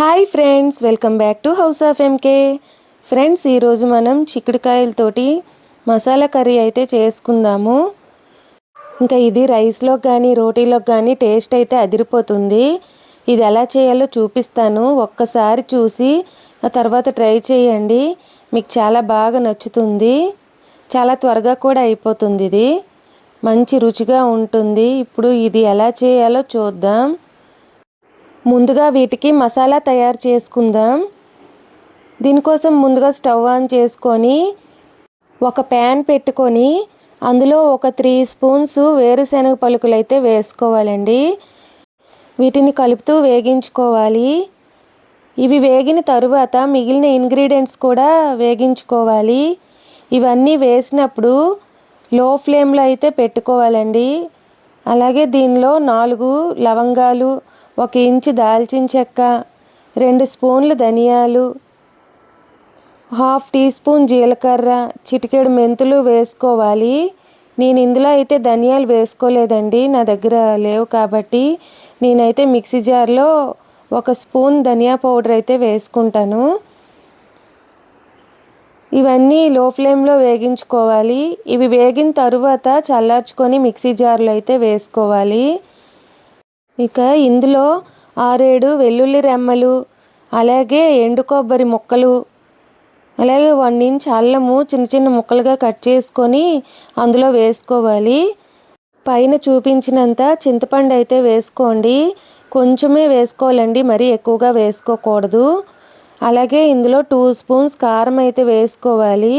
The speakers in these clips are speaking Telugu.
Hi friends, welcome back to house of MK. Friends, ఈరోజు మనం చిక్కుడుకాయలతోటి మసాలా కర్రీ అయితే చేసుకుందాము. ఇంకా ఇది రైస్లోకి కానీ రోటీలోకి కానీ టేస్ట్ అయితే అదిరిపోతుంది. ఇది ఎలా చేయాలో చూపిస్తాను. ఒక్కసారి చూసి ఆ తర్వాత ట్రై చేయండి. మీకు చాలా బాగా నచ్చుతుంది. చాలా త్వరగా కూడా అయిపోతుంది. ఇది మంచి రుచిగా ఉంటుంది. ఇప్పుడు ఇది ఎలా చేయాలో చూద్దాం. ముందుగా వీటికి మసాలా తయారు చేసుకుందాం. దీనికోసం ముందుగా స్టవ్ ఆన్ చేసుకొని ఒక ప్యాన్ పెట్టుకొని అందులో ఒక 3 స్పూన్స్ వేరుశనగ పలుకులు అయితే వేసుకోవాలండి. వీటిని కలుపుతూ వేగించుకోవాలి. ఇవి వేగిన తరువాత మిగిలిన ఇంగ్రీడియంట్స్ కూడా వేగించుకోవాలి. ఇవన్నీ వేసినప్పుడు లో ఫ్లేమ్లో అయితే పెట్టుకోవాలండి. అలాగే దీనిలో 4 లవంగాలు, 1 ఇంచు దాల్చిన చెక్క, 2 స్పూన్లు ధనియాలు, 1/2 టీ స్పూన్ జీలకర్ర, చిటికెడు మెంతులు వేసుకోవాలి. నేను ఇందులో అయితే ధనియాలు వేసుకోలేదండి, నా దగ్గర లేవు కాబట్టి. నేనైతే మిక్సీ జార్లో 1 స్పూన్ ధనియా పౌడర్ అయితే వేసుకుంటాను. ఇవన్నీ లో ఫ్లేమ్లో వేగించుకోవాలి. ఇవి వేగిన తరువాత చల్లార్చుకొని మిక్సీ జార్లో అయితే వేసుకోవాలి. ఇక ఇందులో 6-7 వెల్లుల్లి రెమ్మలు, అలాగే ఎండు కొబ్బరి ముక్కలు, అలాగే 1 ఇంచ్ అల్లము చిన్న చిన్న ముక్కలుగా కట్ చేసుకొని అందులో వేసుకోవాలి. పైన చూపించినంత చింతపండు అయితే వేసుకోండి. కొంచెమే వేసుకోవాలండి, మరీ ఎక్కువగా వేసుకోకూడదు. అలాగే ఇందులో 2 స్పూన్స్ కారం అయితే వేసుకోవాలి.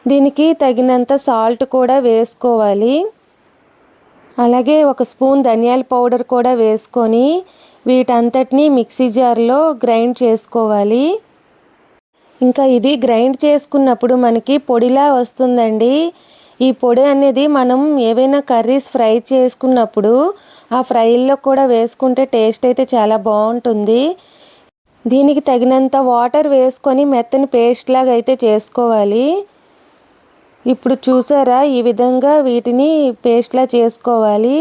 దీనికి తగినంత సాల్ట్ కూడా వేసుకోవాలి. అలాగే 1 స్పూన్ ధనియాల పౌడర్ కూడా వేసుకొని వీటంతటినీ మిక్సీ జార్లో గ్రైండ్ చేసుకోవాలి. ఇంకా ఇది గ్రైండ్ చేసుకున్నప్పుడు మనకి పొడిలా వస్తుందండి. ఈ పొడి అనేది మనం ఏవైనా కర్రీస్ ఫ్రై చేసుకున్నప్పుడు ఆ ఫ్రైల్లో కూడా వేసుకుంటే టేస్ట్ అయితే చాలా బాగుంటుంది. దీనికి తగినంత వాటర్ వేసుకొని మెత్తని పేస్ట్ లాగా అయితే చేసుకోవాలి. ఇప్పుడు చూసారా, ఈ విధంగా వీటిని పేస్ట్లా చేసుకోవాలి.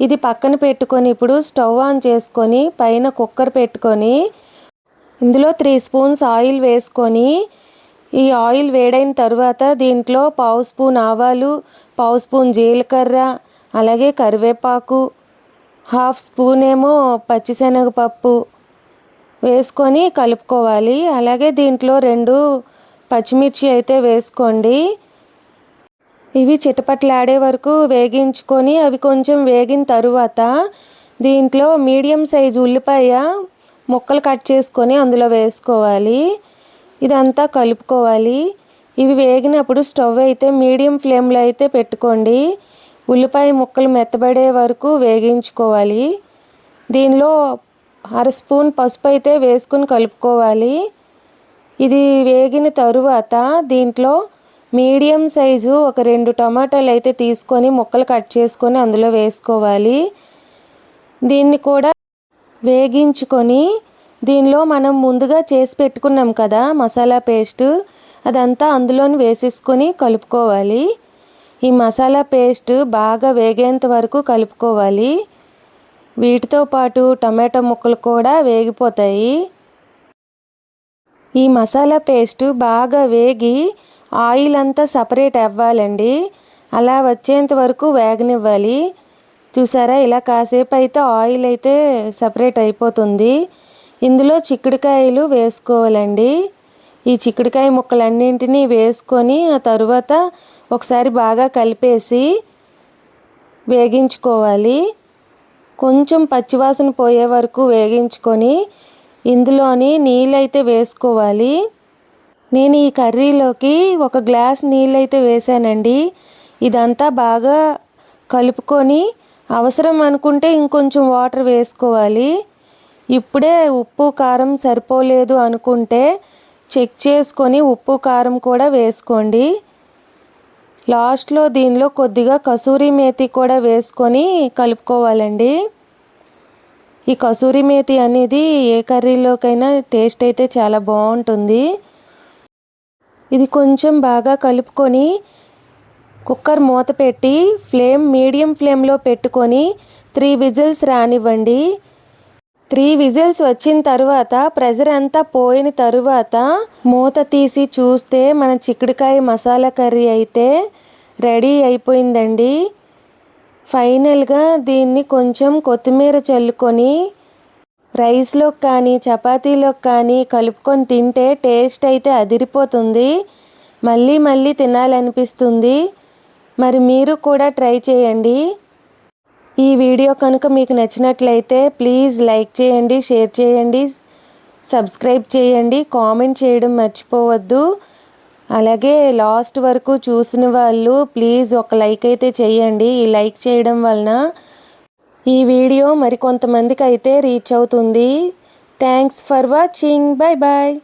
ఇది పక్కన పెట్టుకొని ఇప్పుడు స్టవ్ ఆన్ చేసుకొని పైన కుక్కర్ పెట్టుకొని ఇందులో 3 స్పూన్స్ ఆయిల్ వేసుకొని ఈ ఆయిల్ వేడైన తర్వాత దీంట్లో 1/2 స్పూన్ ఆవాలు, 1/2 స్పూన్ జీలకర్ర, అలాగే కరివేపాకు, 1/2 స్పూన్ ఏమో పచ్చిశనగపప్పు వేసుకొని కలుపుకోవాలి. అలాగే దీంట్లో 2 పచ్చిమిర్చి అయితే వేసుకోండి. ఇవి చిటపట్లాడే వరకు వేగించుకొని అవి కొంచెం వేగిన తరువాత దీంట్లో మీడియం సైజు ఉల్లిపాయ ముక్కలు కట్ చేసుకొని అందులో వేసుకోవాలి. ఇదంతా కలుపుకోవాలి. ఇవి వేగినప్పుడు స్టవ్ అయితే మీడియం ఫ్లేమ్లో అయితే పెట్టుకోండి. ఉల్లిపాయ ముక్కలు మెత్తబడే వరకు వేగించుకోవాలి. దీనిలో 1/2 స్పూన్ పసుపు అయితే వేసుకుని కలుపుకోవాలి. ఇది వేగిన తరువాత దీంట్లో మీడియం సైజు ఒక 2 టమాటాలు అయితే తీసుకొని ముక్కలు కట్ చేసుకొని అందులో వేసుకోవాలి. దీన్ని కూడా వేగించుకొని దీనిలో మనం ముందుగా చేసి పెట్టుకున్నాం కదా మసాలా పేస్ట్, అదంతా అందులోని వేసేసుకొని కలుపుకోవాలి. ఈ మసాలా పేస్ట్ బాగా వేగేంత వరకు కలుపుకోవాలి. వీటితో పాటు టమాటో ముక్కలు కూడా వేగిపోతాయి. ఈ మసాలా పేస్ట్ బాగా వేగి ఆయిల్ అంతా సపరేట్ అవ్వాలండి. అలా వచ్చేంత వరకు వేగనివ్వాలి. చూసారా, ఇలా కాసేపు అయితే ఆయిల్ అయితే సపరేట్ అయిపోతుంది. ఇందులో చిక్కుడుకాయలు వేసుకోవాలండి. ఈ చిక్కుడుకాయ ముక్కలన్నింటినీ వేసుకొని ఆ తరువాత ఒకసారి బాగా కలిపేసి వేగించుకోవాలి. కొంచెం పచ్చివాసన పోయే వరకు వేగించుకొని ఇందులోని నీళ్ళైతే వేసుకోవాలి. నేను ఈ కర్రీలోకి 1 గ్లాస్ నీళ్ళైతే వేసానండి. ఇదంతా బాగా కలుపుకొని అవసరం అనుకుంటే ఇంకొంచెం వాటర్ వేసుకోవాలి. ఇప్పుడే ఉప్పు కారం సరిపోలేదు అనుకుంటే చెక్ చేసుకొని ఉప్పు కారం కూడా వేసుకోండి. లాస్ట్లో దీనిలో కొద్దిగా కసూరి మేతి కూడా వేసుకొని కలుపుకోవాలండి. ఈ కసూరి మేతి అనేది ఏ కర్రీలోకైనా టేస్ట్ అయితే చాలా బాగుంటుంది. ఇది కొంచెం బాగా కలుపుకొని కుక్కర్ మూత పెట్టి మీడియం ఫ్లేమ్లో పెట్టుకొని 3 విజిల్స్ రానివ్వండి. 3 విజిల్స్ వచ్చిన తర్వాత ప్రెషర్ అంతా పోయిన తరువాత మూత తీసి చూస్తే మన చిక్కుడుకాయ మసాలా కర్రీ అయితే రెడీ అయిపోయిందండి. ఫైనల్గా దీన్ని కొంచెం కొత్తిమీర చల్లుకొని రైస్లోకి కానీ చపాతీలోకి కానీ కలుపుకొని తింటే టేస్ట్ అయితే అదిరిపోతుంది. మళ్ళీ మళ్ళీ తినాలనిపిస్తుంది. మరి మీరు కూడా ట్రై చేయండి. ఈ వీడియో కనుక మీకు నచ్చినట్లయితే ప్లీజ్ లైక్ చేయండి, షేర్ చేయండి, సబ్స్క్రైబ్ చేయండి, కామెంట్ చేయడం మర్చిపోవద్దు. అలాగే లాస్ట్ వరకు చూసిన వాళ్ళు ప్లీజ్ ఒక లైక్ అయితే చేయండి. ఈ లైక్ చేయడం వలన ఈ వీడియో మరికొంతమందికి అయితే రీచ్ అవుతుంది. Thanks for watching. Bye bye.